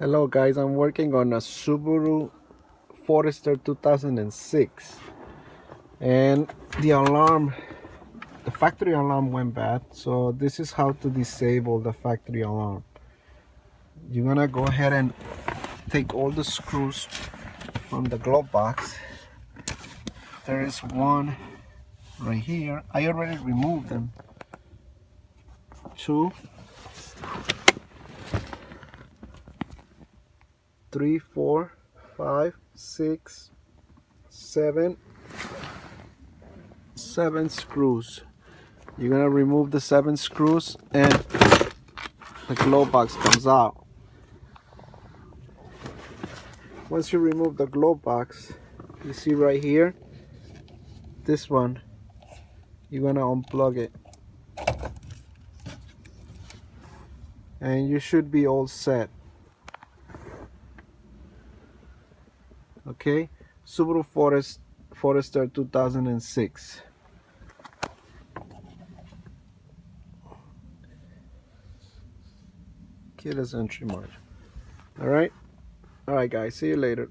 Hello guys, I'm working on a Subaru Forester 2006 and the factory alarm went bad, so this is how to disable the factory alarm. You're gonna go ahead and take all the screws from the glove box. There is one right here. I already removed them. 2, 3, 4, 5, 6, 7 screws. You're gonna remove the 7 screws and the glove box comes out. Once you remove the glove box, you see right here, this one, you're gonna unplug it and you should be all set. Okay, Subaru Forester 2006. Keyless entry mark. All right guys, see you later.